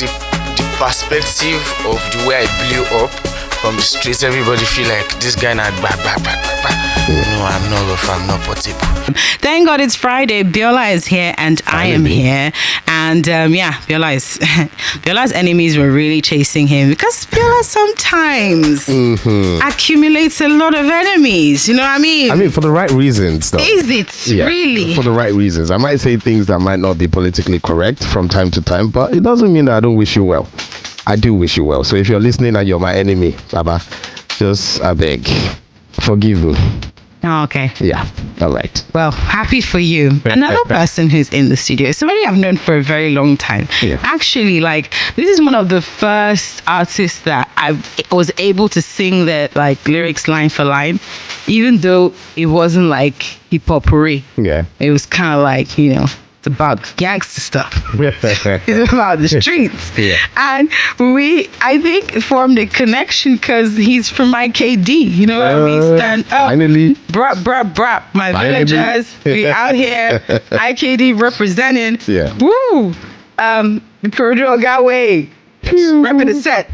the perspective of the way I blew up from the streets, everybody feel like this guy not bad. No, I'm not rough, I'm not portable. Thank God it's Friday. Biola is here and I am here. And Biola's enemies were really chasing him because Biola sometimes accumulates a lot of enemies. You know what I mean? I mean, for the right reasons, though. Is it really? For the right reasons. I might say things that might not be politically correct from time to time, but it doesn't mean that I don't wish you well. I do wish you well. So if you're listening and you're my enemy, Baba, just I beg, forgive me. Oh, okay. Yeah. All right. Well, happy for you. Another person who's in the studio is somebody I've known for a very long time. Yeah. Actually, this is one of the first artists that I was able to sing the lyrics line for line, even though it wasn't like hip hop-y. Yeah. It was kind of like, it's about gangster stuff. It's about the streets. Yeah. And I think, formed a connection because he's from IKD. You know what I mean? Stand up. Finally. Brap. My villagers. We out here. IKD representing. Yeah. Woo! The corridor got way. Repping the set.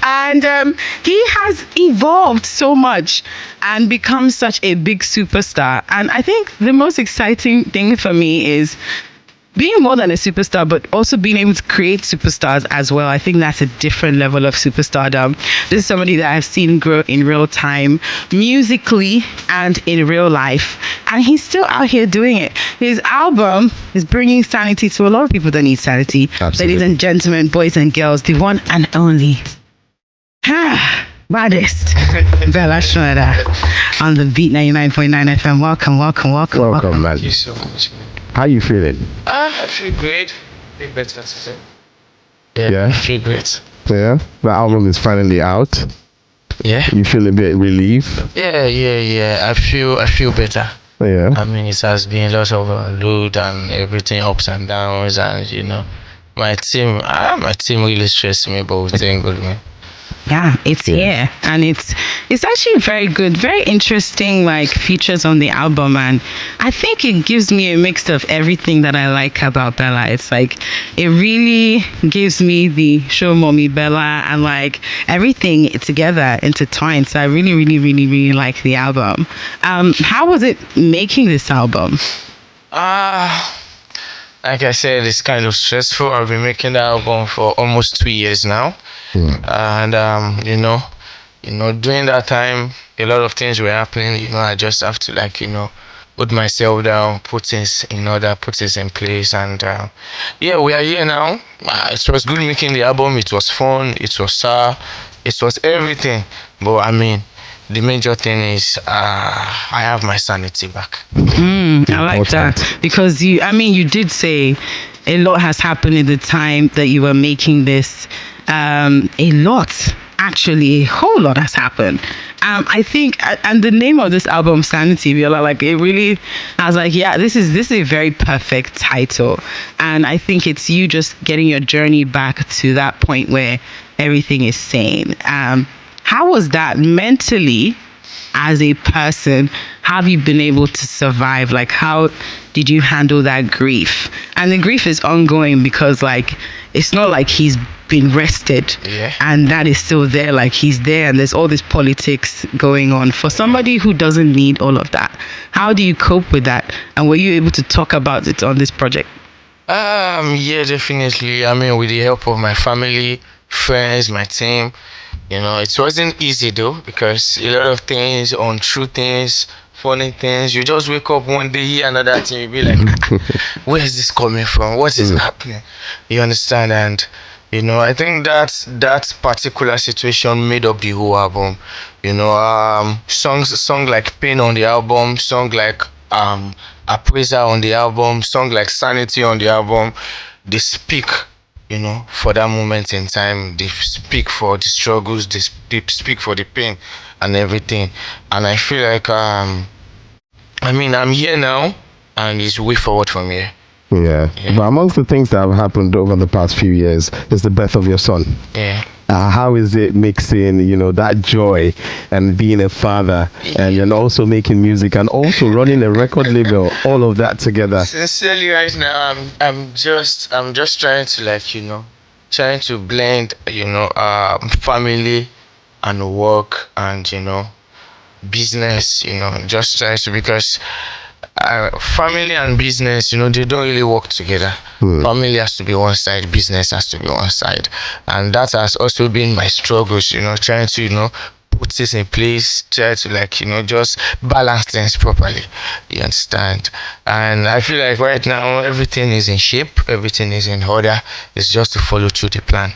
And he has evolved so much and become such a big superstar. And I think the most exciting thing for me is being more than a superstar, but also being able to create superstars as well. I think that's a different level of superstardom. This is somebody that I've seen grow in real time, musically and in real life. And he's still out here doing it. His album is bringing sanity to a lot of people that need sanity. Absolutely. Ladies and gentlemen, boys and girls, the one and only baddest Bella Shmurda on the Beat 99.9 FM. Welcome, Man. Thank you so much. How you feeling? I feel great. Feel better today. Yeah. I feel great. Yeah. The album is finally out. Yeah. You feel a bit relieved? Yeah. I feel better. Yeah. I mean, it has been lots of load and everything, ups and downs, and my team really stressed me, but we're doing good, man. Yeah, it's here, and it's actually very good, very interesting features on the album, and I think it gives me a mix of everything that I like about Bella. It's it really gives me the show mommy Bella and everything together intertwined. So I really, really, really, really like the album. How was it making this album? Like I said, it's kind of stressful. I've been making the album for almost 2 years now. And during that time a lot of things were happening. I just have to put myself down, put things in order, put things in place, and we are here now. It was good making the album. It was fun, it was it was everything, but I mean the major thing is I have my sanity back. I like that, because you did say a lot has happened in the time that you were making this. A lot, actually, a whole lot has happened. I think, and the name of this album, Sanity, Biola, it really, I was this is a very perfect title. And I think it's you just getting your journey back to that point where everything is sane. How was that mentally as a person? How have you been able to survive? How did you handle that grief? And the grief is ongoing because it's not like he's been rested and that is still there. He's there and there's all this politics going on. For somebody who doesn't need all of that, how do you cope with that? And were you able to talk about it on this project? Yeah, definitely. I mean, with the help of my family, friends, my team, it wasn't easy though, because a lot of things, untrue things, funny things, you just wake up one day, hear another thing, you be like, where is this coming from? What is happening? You understand? And I think that particular situation made up the whole album. Song like Pain on the album, song like Appraiser on the album, song like Sanity on the album, they speak, for that moment in time. They speak for the struggles, they speak for the pain and everything. And I feel like I'm here now, and it's way forward from here. Yeah. But amongst the things that have happened over the past few years is the birth of your son. Yeah. How is it mixing, that joy and being a father and also making music and also running a record label, all of that together? Sincerely, right now, I'm just trying to trying to blend, family and work and business, just trying to because family and business, they don't really work together. Family has to be one side, business has to be one side, and that has also been my struggles. Trying to put this in place, try to just balance things properly. You understand? And I feel like right now everything is in shape, everything is in order. It's just to follow through the plan.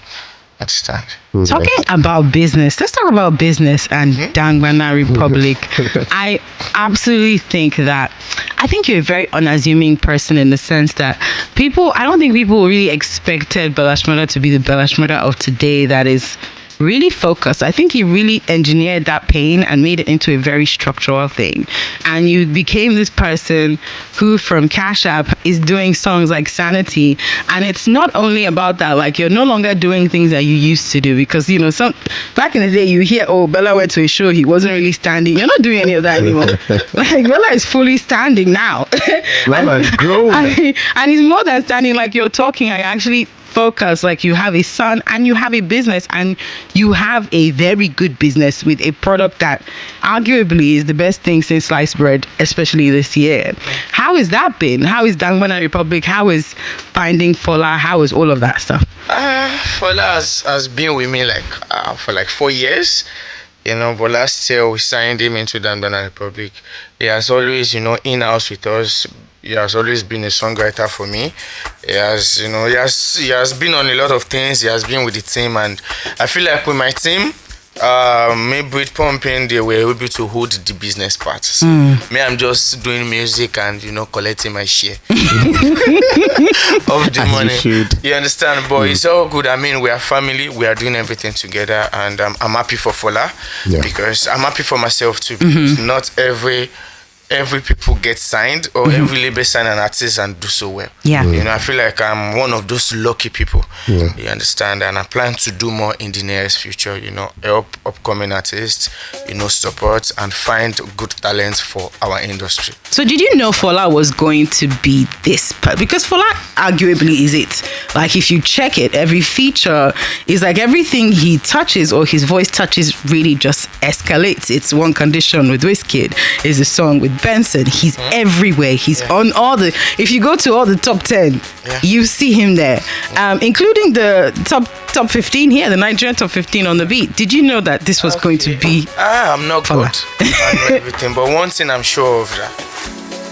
Understand? Talking about business, let's talk about business and Dagbana Republik. I absolutely think I think you're a very unassuming person in the sense that I don't think people really expected Shmurda to be the Shmurda of today that is really focused. I think he really engineered that pain and made it into a very structural thing. And you became this person who from Cash App is doing songs like Sanity. And it's not only about that, like you're no longer doing things that you used to do because, some back in the day you hear, oh, Bella went to a show, he wasn't really standing. You're not doing any of that anymore. Like Bella is fully standing now. Bella is grown. And he's more than standing, like you're talking, I actually focus, like you have a son and you have a business and you have a very good business with a product that arguably is the best thing since sliced bread, especially this year. How has that been? How is Dagbana Republik? How is finding Fola? How is all of that stuff? Fola has been with me for 4 years. But last year we signed him into Dagbana Republik. He has always, in-house with us. He has always been a songwriter for me. He has been on a lot of things. He has been with the team, and I feel like with my team, maybe with pumping, they were able to hold the business part. So me, I'm just doing music and collecting my share of the money. You understand? But it's all good. I mean, we are family. We are doing everything together, and I'm happy for Fola because I'm happy for myself too. Because not every people get signed or every label sign an artist and do so well. I feel like I'm one of those lucky people. You understand? And I plan to do more in the nearest future. Help upcoming artists, support and find good talents for our industry. So did you know Fola was going to be this? Because Fola arguably is it. Like if you check it, every feature is like everything he touches or his voice touches really just escalates. It's One Condition with Wizkid, is a song with Benson. He's everywhere. He's on all the. If you go to all the top 10, you see him there, including the top 15 here, the Nigerian top 15 on the beat. Did you know that this was going to be? I'm not good. I know everything, but one thing I'm sure of that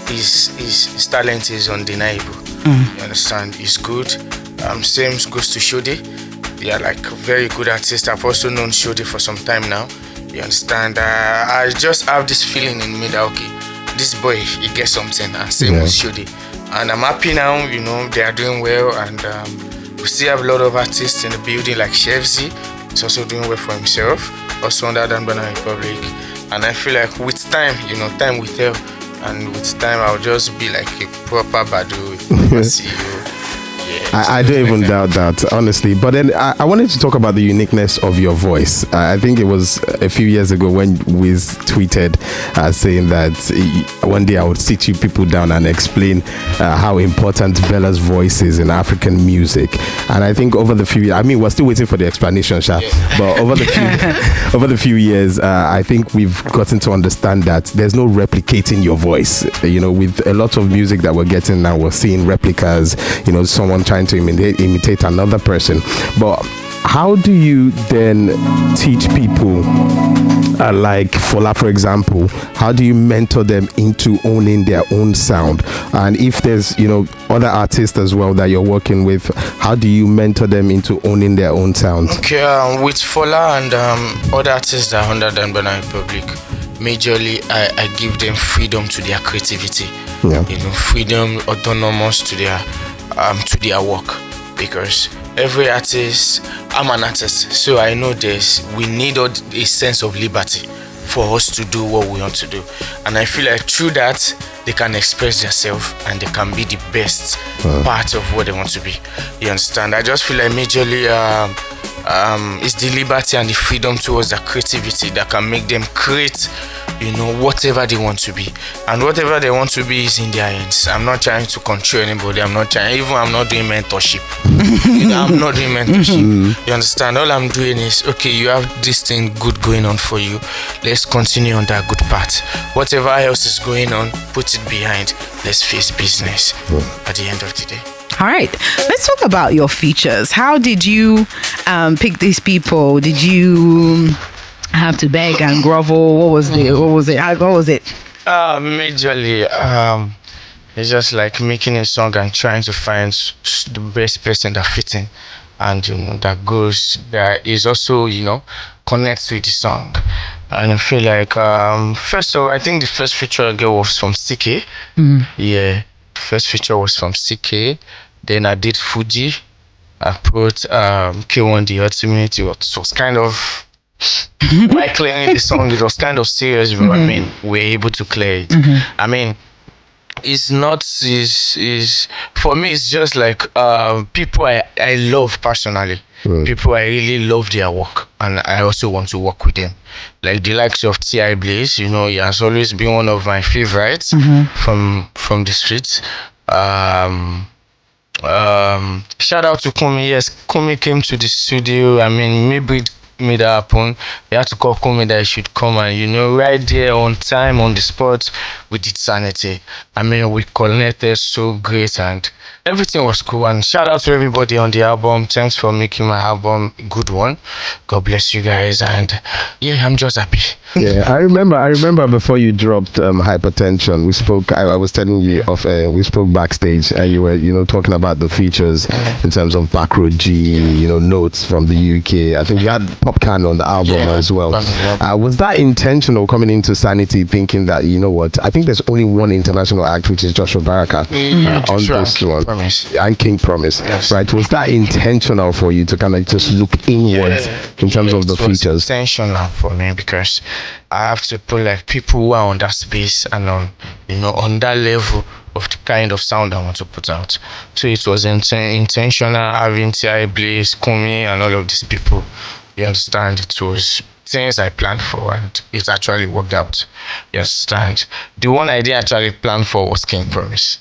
his talent is undeniable. You understand? He's good. Same goes to Shoday. They are like very good artists. I've also known Shoday for some time now. You understand? I just have this feeling in me that this boy, he gets something, and same with Shoday. And I'm happy now, they are doing well, and we still have a lot of artists in the building like Chefzy. He's also doing well for himself, also under Dagbana Republik. And I feel like with time, time will tell, and with time I'll just be like a proper Badu, CEO. I don't even doubt that, honestly. But then I wanted to talk about the uniqueness of your voice. I think it was a few years ago when Wiz tweeted saying that one day I would sit you people down and explain how important Bella's voice is in African music. And I think over the few years, I mean, we're still waiting for the explanation, Sha. But over the few years, I think we've gotten to understand that there's no replicating your voice. With a lot of music that we're getting now, we're seeing replicas, someone trying to imitate another person. But how do you then teach people like Fola, for example? How do you mentor them into owning their own sound? And if there's other artists as well that you're working with, how do you mentor them into owning their own sound? Okay, with Fola and other artists that are under Dagbana Republik, majorly I give them freedom to their creativity. Freedom, autonomous to their work, because every artist, I'm an artist, so I know we need a sense of liberty for us to do what we want to do, and I feel like through that they can express themselves and they can be the best part of what they want to be. You understand? I just feel like majorly it's the liberty and the freedom towards the creativity that can make them create, whatever they want to be. And whatever they want to be is in their hands. I'm not trying to control anybody. I'm not doing mentorship. I'm not doing mentorship. You understand? All I'm doing is, okay, you have this thing good going on for you. Let's continue on that good path. Whatever else is going on, put it behind. Let's face business at the end of the day. All right, let's talk about your features. How did you pick these people? Did you have to beg and grovel? What was it? Majorly, it's just like making a song and trying to find the best person that fits in, and that is also connects with the song. And I feel like first of all, I think the first feature I got was from CK. Yeah, first feature was from CK. Then I did Fuji. I put K1 The Ultimate. It was kind of by clearing the song, it was kind of serious, but I mean, we're able to clear it. I mean, it's not is for me, it's just like people I love personally. People I really love their work, and I also want to work with them. Like the likes of TaymiB Biola, he has always been one of my favorites from the streets. Shout out to Kumi. Yes, Kumi came to the studio. I mean, maybe it made that happen. They had to call Kumi that he should come, and right there on time, on the spot, we did Sanity. I mean, we connected so great, and everything was cool. And shout out to everybody on the album. Thanks for making my album a good one. God bless you guys, and yeah, I'm just happy. Yeah, I remember before you dropped Hypertension, we spoke. I was telling you we spoke backstage, and you were talking about the features in terms of Back Road G, notes from the UK. I think you had Popcan on the album as well. Was that intentional coming into Sanity, thinking that I think there's only one international act, which is Joshua Baraka on this one, and King Promise, right? Was that intentional for you to kind of just look inwards in terms of the features? Intentional for me because I have to put like people who are on that space and on that level of the kind of sound I want to put out. So it was intentional having TaymiB, Kumi, and all of these people. You understand? It was things I planned for, and it actually worked out. You understand? The one I didn't actually plan for was King Promise.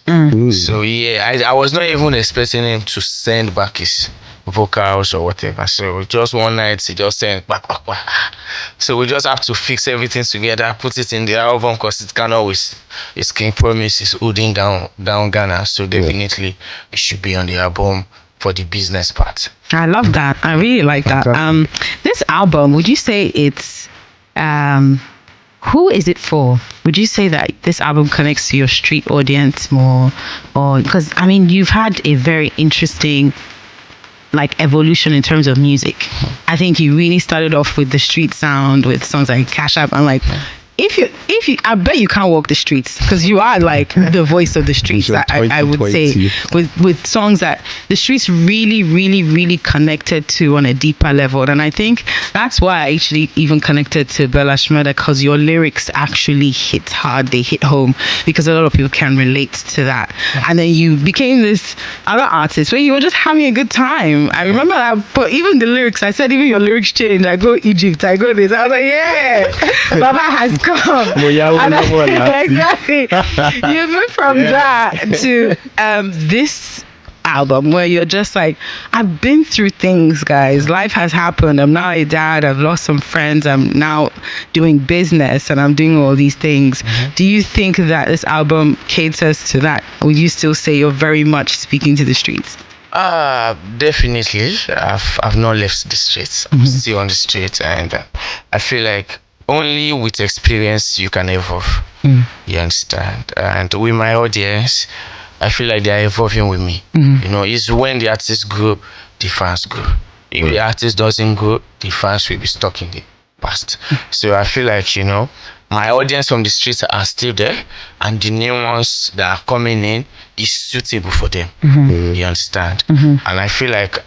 So yeah, I was not even expecting him to send back his vocals or whatever. So just one night he just sent back. So we just have to fix everything together, put it in the album, because it can always. It's King Promise is holding down Ghana, so definitely it should be on the album for the business part. I love that. I really like that. This album, would you say it's who is it for? Would you say that this album connects to your street audience more, or because I mean you've had a very interesting evolution in terms of music. I think you really started off with the street sound with songs like Cash App, and if you I bet you can't walk the streets because you are the voice of the streets. I would say with songs that the streets really really really connected to on a deeper level, and I think that's why I actually even connected to Bella Shmurda, because your lyrics actually hit hard, they hit home, because a lot of people can relate to that. And then you became this other artist where you were just having a good time. I remember that, but even the lyrics, I said even your lyrics changed. I go Egypt, I go this, I was like, yeah, Baba has come. Exactly. You moved from that to this album where you're just like, I've been through things, guys. Life has happened. I'm now a dad. I've lost some friends. I'm now doing business and I'm doing all these things. Do you think that this album caters to that? Or would you still say you're very much speaking to the streets? Definitely. I've not left the streets. I'm still on the streets, and I feel like only with experience you can evolve. You understand? And with my audience, I feel like they are evolving with me. It's when the artist grow, the fans grow. If the artist doesn't grow, the fans will be stuck in the past. So I feel like my audience from the streets are still there, and the new ones that are coming in is suitable for them. You understand? And I feel like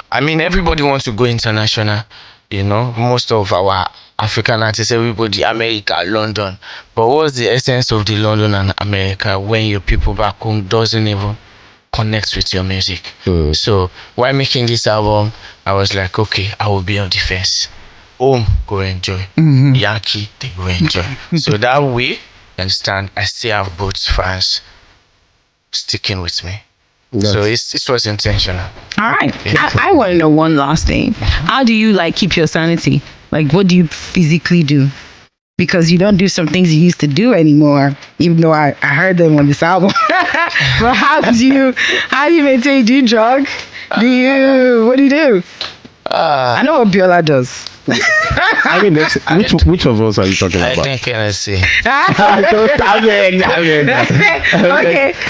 everybody wants to go international. Most of our African artists, everybody, America, London. But what's the essence of the London and America when your people back home doesn't even connect with your music. So while making this album, I was like, okay, I will be on the fence. Home, go enjoy. Yankee, they go enjoy. So that way, you understand, I still have both fans sticking with me. So it was intentional. All right. I want to know one last thing. How do you like keep your sanity? Like, what do you physically do? Because you don't do some things you used to do anymore, even though I heard them on this album. But how do you maintain? Do you jog? What do you do? I know what Biola does. I mean, which of us are you talking about? I think I see.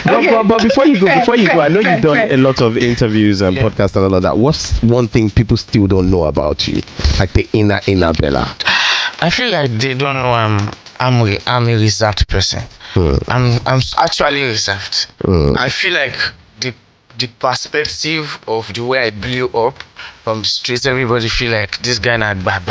Okay. But before you go, I know you've done a lot of interviews and podcasts and all of that. What's one thing people still don't know about you, like the inner Bella? I feel like they don't know I'm a reserved person. I'm actually reserved. I feel like the perspective of the way I blew up from the streets, everybody feel like this guy not bad.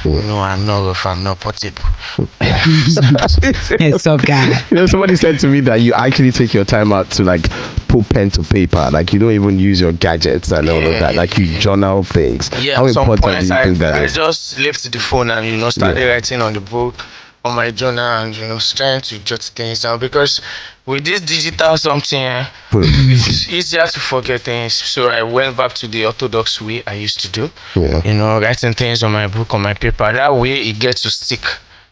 No, I'm not rough, I'm not portable. It's up, guy. Somebody said to me that you actually take your time out to like put pen to paper, like you don't even use your gadgets and all of that, like you journal things. Yeah, how at some important point do you think that I is? just left the phone and started writing on the book, on my journal, and trying to jot things down, because with this digital something, it's easier to forget things. So I went back to the orthodox way I used to do. Writing things on my book, on my paper. That way it gets to stick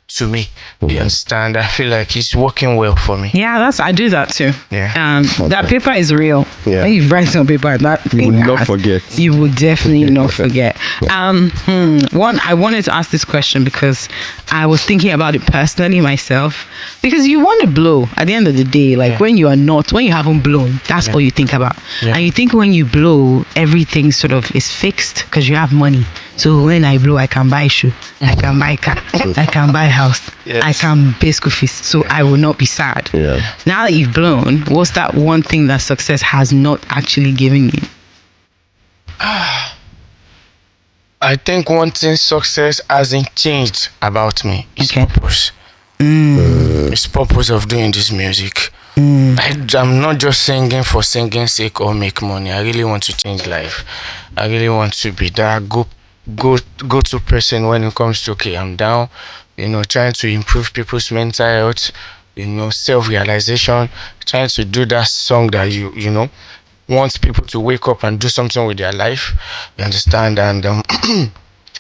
to me. You understand? I feel like it's working well for me. Yeah, I do that too. Yeah. That paper is real. Yeah. When you write on paper, You will not forget. You will definitely not forget. I wanted to ask this question because I was thinking about it personally myself. Because you want to blow at the end of the day, like when you haven't blown, that's all you think about. And you think when you blow, everything sort of is fixed because you have money. So when I blow, I can buy shoe, I can buy car, I can buy house, I can pay school fees. So I will not be sad. Now that you've blown, what's that one thing that success has not actually given you? I think one thing success hasn't changed about me is purpose. It's purpose of doing this music. I'm not just singing for singing sake or make money. I really want to change life. I really want to be that go-to person when it comes to, okay, I'm down, trying to improve people's mental health, self-realization, trying to do that song that you want people to wake up and do something with their life. You understand? And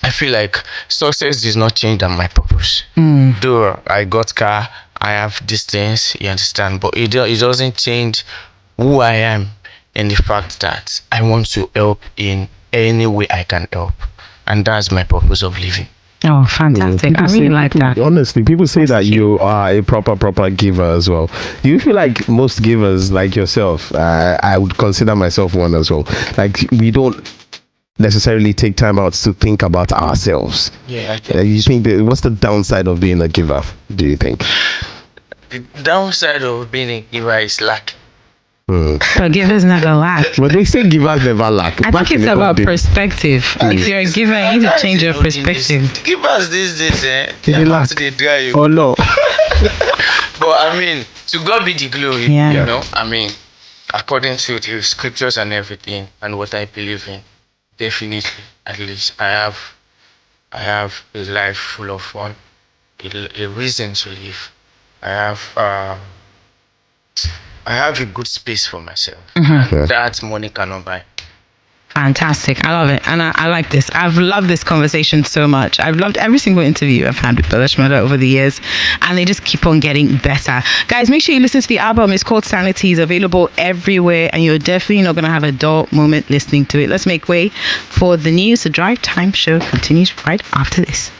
I feel like success does not change than my purpose. Though I got car, I have these things, you understand, but it doesn't change who I am, in the fact that I want to help in any way I can help. And that's my purpose of living. Oh, fantastic. I really like that. Honestly, people say that you are a proper giver as well. Do you feel like most givers, like yourself, I would consider myself one as well, like we don't necessarily take time out to think about ourselves? Yeah. You think what's the downside of being a giver, do you think? The downside of being a giver is lack. But givers never lack. But they say givers never lack. I think it's about perspective. If you're a giver, you need to change your perspective. Givers these days, They lack. they dry you. Oh no. But I mean, to God be the glory. I mean, according to the scriptures and everything and what I believe in, definitely, at least I have a life full of fun, a reason to live. I have a good space for myself. That money cannot buy. Fantastic. I love it. And I like this. I've loved this conversation so much. I've loved every single interview I've had with Shmurda over the years. And they just keep on getting better. Guys, make sure you listen to the album. It's called Sanity. It's available everywhere. And you're definitely not going to have a dull moment listening to it. Let's make way for the news. The Drive Time Show continues right after this.